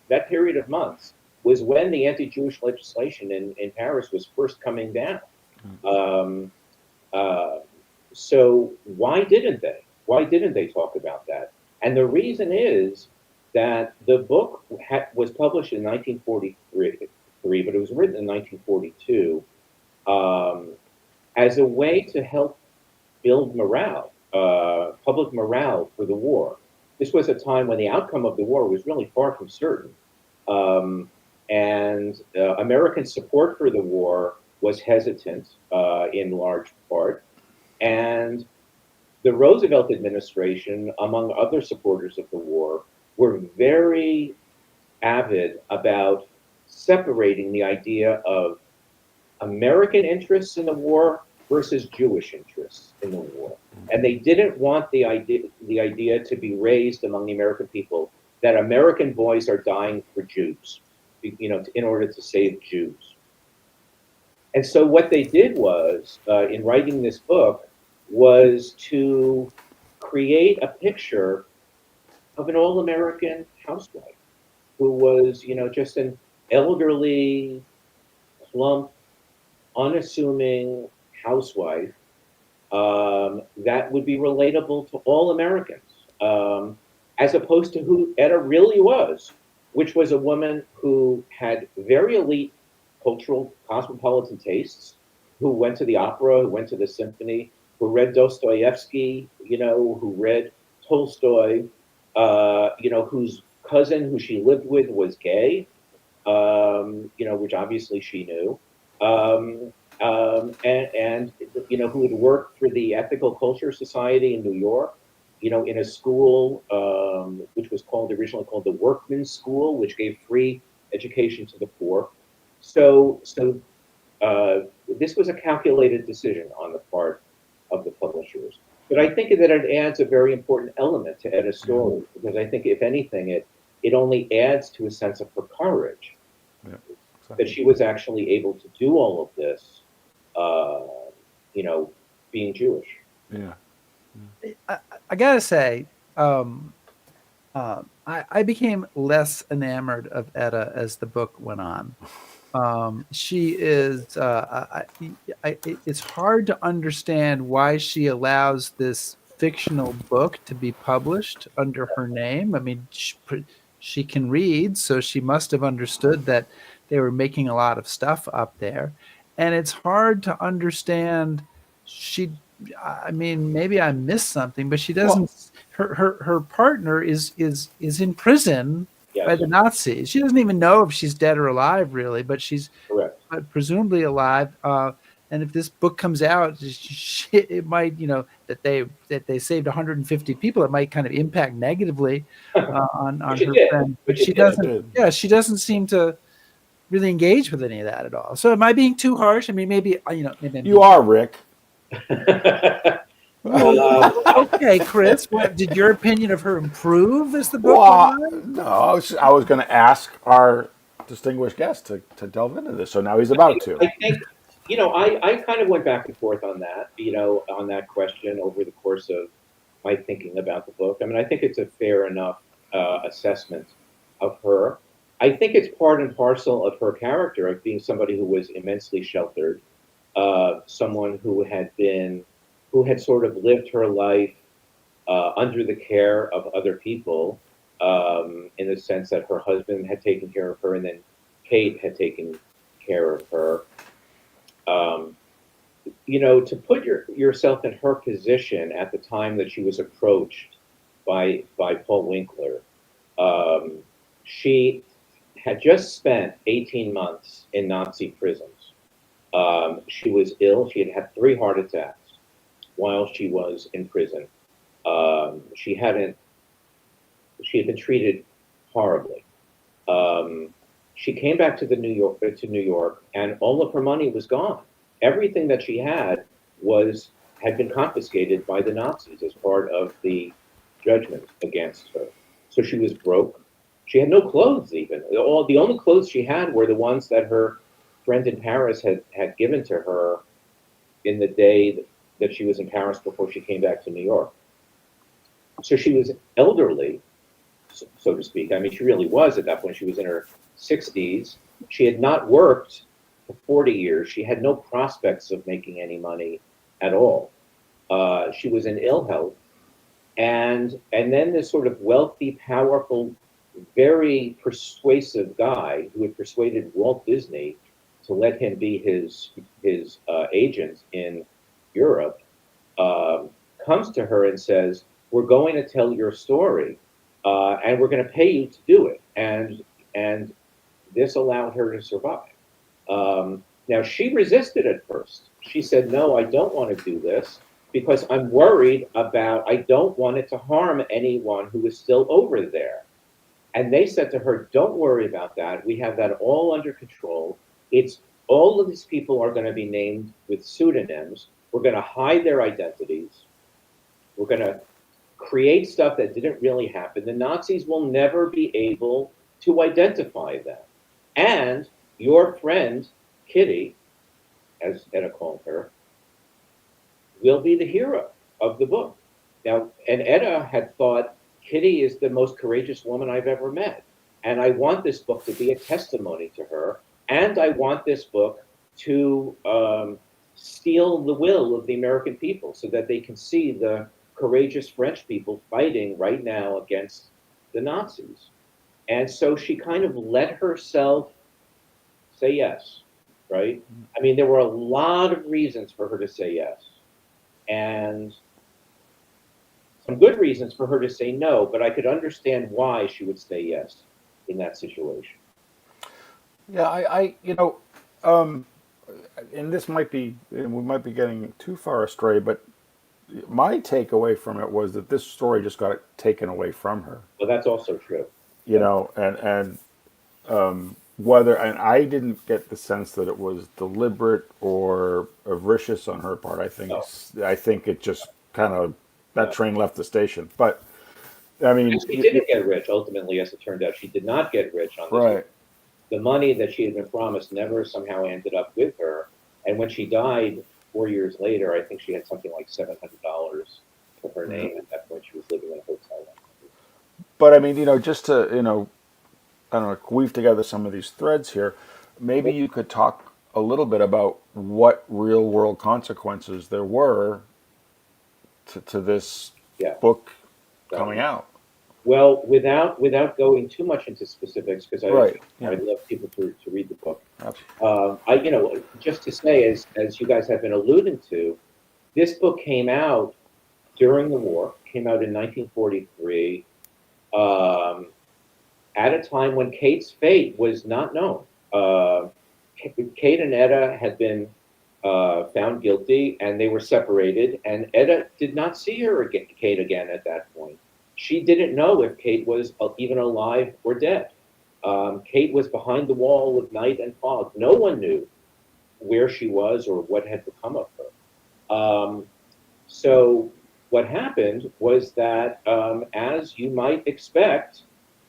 that period of months was when the anti-Jewish legislation in Paris was first coming down. So why didn't they? Why didn't they talk about that? And the reason is that the book was published in 1943, but it was written in 1942. As a way to help build morale, public morale for the war. This was a time when the outcome of the war was really far from certain. And American support for the war was hesitant in large part. And the Roosevelt administration, among other supporters of the war, were very avid about separating the idea of American interests in the war versus Jewish interests in the war. And they didn't want the idea to be raised among the American people that American boys are dying for Jews, in order to save Jews. And so what they did was, in writing this book, was to create a picture of an all-American housewife who was, just an elderly, plump, unassuming housewife that would be relatable to all Americans, as opposed to who Etta really was, which was a woman who had very elite cultural cosmopolitan tastes, who went to the opera, who went to the symphony, who read Dostoevsky, who read Tolstoy, whose cousin who she lived with was gay, which obviously she knew. And who had worked for the Ethical Culture Society in New York, in a school which was originally called the Workmen's School, which gave free education to the poor. So this was a calculated decision on the part of the publishers. But I think that it adds a very important element to Etta's story, because I think, if anything, it only adds to a sense of her courage, Yeah, that she was actually able to do all of this, being Jewish. yeah. I gotta say, I became less enamored of Etta as the book went on. She is. It's hard to understand why she allows this fictional book to be published under her name. I mean, she can read, so she must have understood that they were making a lot of stuff up there, and it's hard to understand. She, I mean, maybe I missed something, but she Well, doesn't. Her partner is in prison by Yes, the Nazis. She doesn't even know if she's dead or alive, really, but she's correct. presumably alive. And if this book comes out, it might, that they saved 150 people. It might kind of impact negatively on Which it her did. friend, but Which she it did. doesn't. did. Yeah, she doesn't seem to really engage with any of that at all. So, am I being too harsh? I mean, maybe maybe I'm You being, are, Rick. well, okay, Chris. What did your opinion of her improve as the book went Well, on? no, I was going to ask our distinguished guest to delve into this, so now he's about to. I think, I kind of went back and forth on that, on that question over the course of my thinking about the book. I mean, I think it's a fair enough assessment of her. I think it's part and parcel of her character of being somebody who was immensely sheltered, someone who had sort of lived her life under the care of other people, in the sense that her husband had taken care of her, and then Kate had taken care of her. Um, to put yourself in her position at the time that she was approached by Paul Winkler, she had just spent 18 months in Nazi prisons. She was ill. She had 3 heart attacks while she was in prison. She had been treated horribly. She came back to New York, and all of her money was gone. Everything that she had been confiscated by the Nazis as part of the judgment against her. So she was broke. She had no clothes even. The only clothes she had were the ones that her friend in Paris had given to her in the day that she was in Paris before she came back to New York. So she was elderly, so to speak. I mean, she really was at that point. She was in her 60s. She had not worked for 40 years. She had no prospects of making any money at all. She was in ill health. And then this sort of wealthy, powerful, very persuasive guy who had persuaded Walt Disney to let him be his agent in Europe, comes to her and says, "We're going to tell your story, and we're going to pay you to do it." And this allowed her to survive. Now, she resisted at first. She said, "No, I don't want to do this because I'm worried I don't want it to harm anyone who is still over there." And they said to her, "Don't worry about that. We have that all under control. All of these people are going to be named with pseudonyms. We're going to hide their identities. We're going to create stuff that didn't really happen. The Nazis will never be able to identify them. And your friend, Kitty, as Etta called her, will be the hero of the book. Now, and Etta had thought, Kitty is the most courageous woman I've ever met. And I want this book to be a testimony to her. And I want this book to steel the will of the American people so that they can see the courageous French people fighting right now against the Nazis. And so she kind of let herself say yes, right? I mean, there were a lot of reasons for her to say yes. And some good reasons for her to say no, but I could understand why she would say yes in that situation. Yeah, and this might be, and we might be getting too far astray, but my takeaway from it was that this story just got taken away from her. Well, that's also true. You know, and whether, and I didn't get the sense that it was deliberate or avaricious on her part. No, I think it just kind of, that no. train left the station. But I mean, And she didn't get rich, ultimately, as it turned out. She did not get rich on this. right. The money that she had been promised never somehow ended up with her. And when she died 4 years later, I think she had something like $700 to her name. At that point, she was living in a hotel. But I mean, just to, I don't know, weave together some of these threads here. Maybe you could talk a little bit about what real world consequences there were to this Yeah. book So, coming out. well, without going too much into specifics, because Right. Yeah. I'd love people to read the book. Absolutely. Just to say, as you guys have been alluding to, this book came out during the war. Came out in 1943, at a time when Kate's fate was not known. Kate and Etta had been found guilty, and they were separated. And Etta did not see Kate again at that point. She didn't know if Kate was even alive or dead. Kate was behind the wall of night and fog. No one knew where she was or what had become of her. So what happened was that, as you might expect,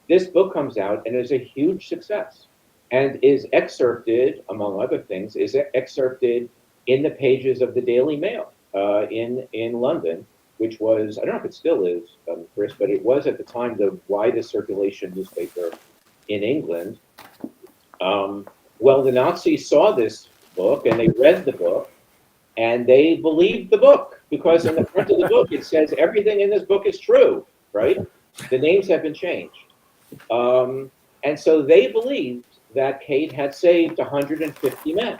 this book comes out and is a huge success, and is excerpted, among other things, is excerpted in the pages of the Daily Mail in London, which was, I don't know if it still is, Chris, but it was at the time the widest circulation newspaper in England. Well, the Nazis saw this book and they read the book and they believed the book, because in the front of the book it says everything in this book is true, right? The names have been changed. And so they believed that Kate had saved 150 men,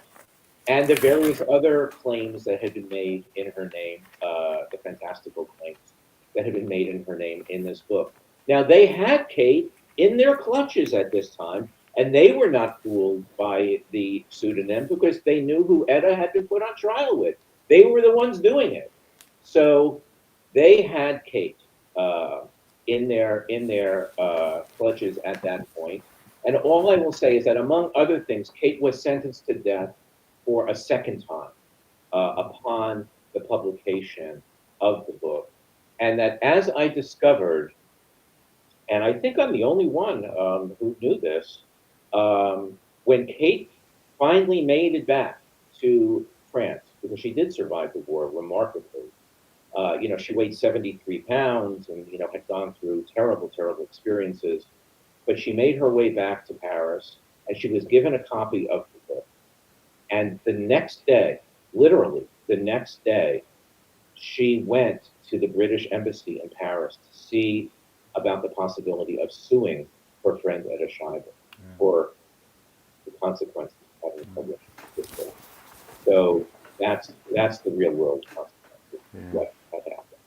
and the various other claims that had been made in her name, the fantastical claims that had been made in her name in this book. Now, they had Kate in their clutches at this time, and they were not fooled by the pseudonym because they knew who Etta had been put on trial with. They were the ones doing it. So they had Kate in their clutches at that point. And all I will say is that, among other things, Kate was sentenced to death for a second time upon the publication of the book. And that, as I discovered, and I think I'm the only one who knew this, when Kate finally made it back to France, because she did survive the war remarkably, she weighed 73 pounds and, had gone through terrible, terrible experiences. But she made her way back to Paris, and she was given a copy of the book. And the next day, literally the next day, she went to the British Embassy in Paris to see about the possibility of suing her friend Etta Schreiber for the consequences of having published this book. So that's the real world consequences. What happened.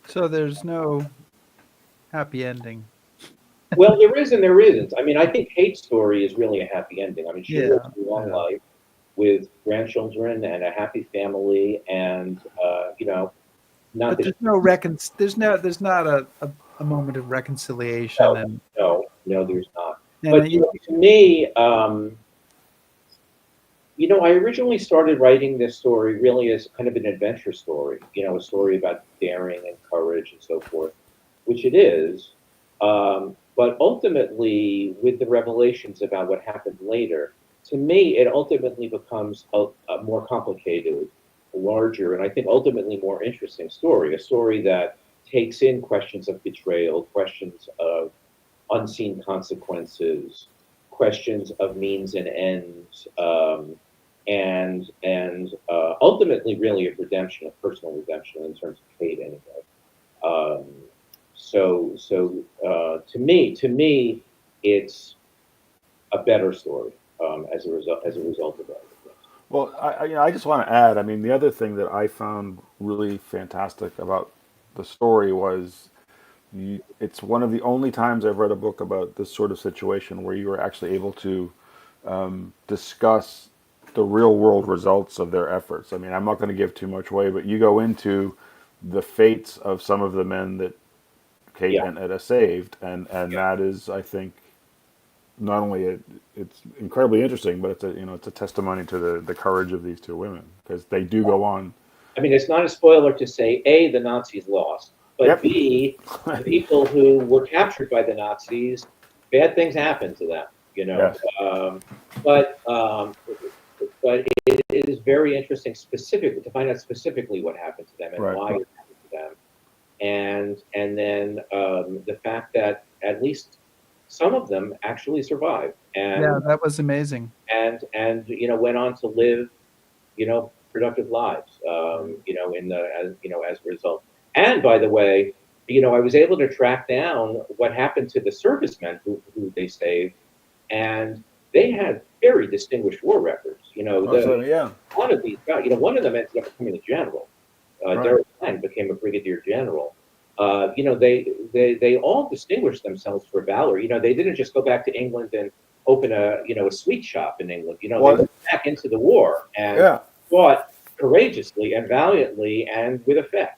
So there's no happy ending. Well, there is and there isn't. I mean, I think Kate's story is really a happy ending. I mean, she lived a long life with grandchildren and a happy family, and not But that there's not a moment of reconciliation. no, there's not. And But to me, I originally started writing this story really as kind of an adventure story. A story about daring and courage and so forth, which it is. But ultimately, with the revelations about what happened later, to me, it ultimately becomes a more complicated, larger, and I think ultimately more interesting story. A story that takes in questions of betrayal, questions of unseen consequences, questions of means and ends, and ultimately really of redemption, of personal redemption in terms of Kate anyway. Um, to me, it's a better story as a result of that. Well, I just want to add. I mean, the other thing that I found really fantastic about the story was it's one of the only times I've read a book about this sort of situation where you were actually able to discuss the real world results of their efforts. I mean, I'm not going to give too much away, but you go into the fates of some of the men that Kate Yeah, and Etta saved, and yeah. that is, I think, not only it's incredibly interesting, but it's a testimony to the courage of these two women because they do go on. I mean, it's not a spoiler to say A, the Nazis lost, but Yep. B, the people who were captured by the Nazis, bad things happened to them. You know, Yes. um, but um, but it is very interesting specifically to find out specifically what happened to them and Right. why it happened to them, and then the fact that at least some of them actually survived Yeah, that was amazing. and went on to live productive lives, as a result. And by the way, I was able to track down what happened to the servicemen who they saved, and they had very distinguished war records. So yeah. One of these guys, one of them ended up becoming a general. Right. Derek Lang became a brigadier general. They all distinguished themselves for valor. They didn't just go back to England and open a sweet shop in England. They Well, went back into the war and yeah. fought courageously and valiantly and with effect.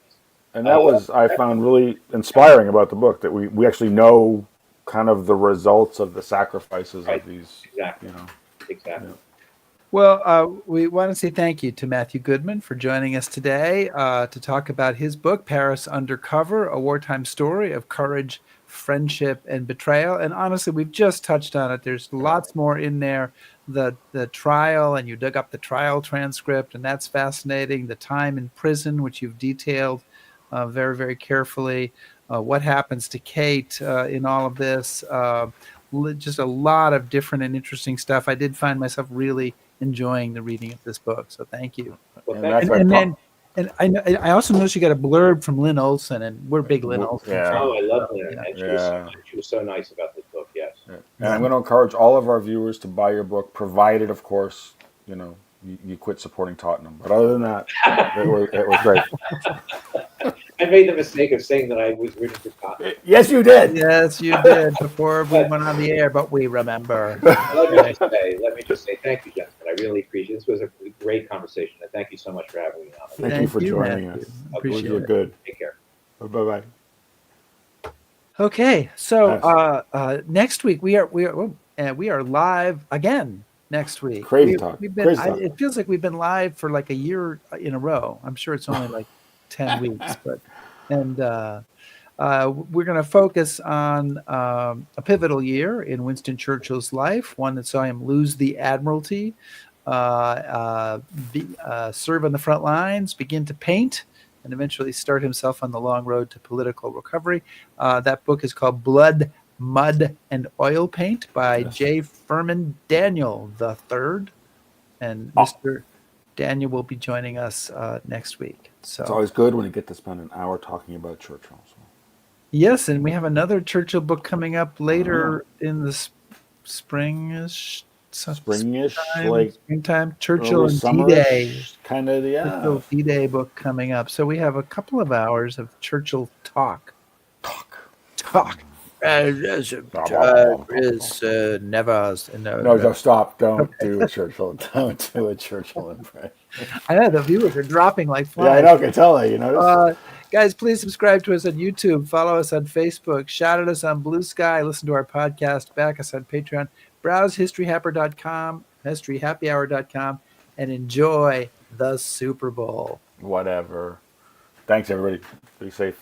And Uh, that was I found really inspiring about the book that we actually know kind of the results of the sacrifices right, of these. exactly, You know. exactly. Yeah. Well, we want to say thank you to Matthew Goodman for joining us today to talk about his book, Paris Undercover, a wartime story of courage, friendship, and betrayal. And honestly, we've just touched on it. There's lots more in there. The trial, and you dug up the trial transcript, and that's fascinating. The time in prison, which you've detailed very, very carefully. What happens to Kate in all of this? Just a lot of different and interesting stuff. I did find myself really enjoying the reading of this book. So thank you. Well, And thank that's you. my And pro- then and I also noticed you got a blurb from Lynn Olson, and we're big Lynn Olson Yeah. fans. Oh, I love So, Lynn, yeah, and Yeah. she was so nice about this book. Yes. Yeah. And yeah. I'm going to encourage all of our viewers to buy your book, provided, of course, you quit supporting Tottenham. But other than that, it was great. I made the mistake of saying that I was rooting for Tottenham. Yes, you did. Yes, you did before we But went on the air, but we remember. let me just say thank you, Jensen. I really appreciate it. This was a great conversation, and thank you so much for having me on. I Thank really you Thank for you, joining Matthew. us. It was Appreciate it. good. take care. Bye bye. Okay, so Yes. next week we are live again. Next week Crazy talk. we've been. Crazy talk. It feels like we've been live for like a year in a row. I'm sure it's only like 10 weeks, but and we're going to focus on a pivotal year in Winston Churchill's life, one that saw him lose the admiralty, serve on the front lines, begin to paint, and eventually start himself on the long road to political recovery. That book is called Blood, Mud, and Oil Paint by Yes. J. Furman Daniel III. And Oh, Mr. Daniel will be joining us next week. it's So, always good when you get to spend an hour talking about Churchill. So. yes, and we have another Churchill book coming up Oh. later in the springish, Springish, like springtime. Churchill early and D-Day. summerish, kind of. Yeah. Churchill D-Day book coming up. So we have a couple of hours of Churchill talk. Talk. Is never. No, stop. Don't Okay. do a Churchill. Don't do a Churchill impression. I know the viewers are dropping like Yeah, I flies. know. I can tell that. You notice? Guys, please subscribe to us on YouTube, follow us on Facebook, shout at us on Blue Sky, listen to our podcast, back us on Patreon, browse historyhappyhour.com, and enjoy the Super Bowl. Whatever. Thanks, everybody. Be safe.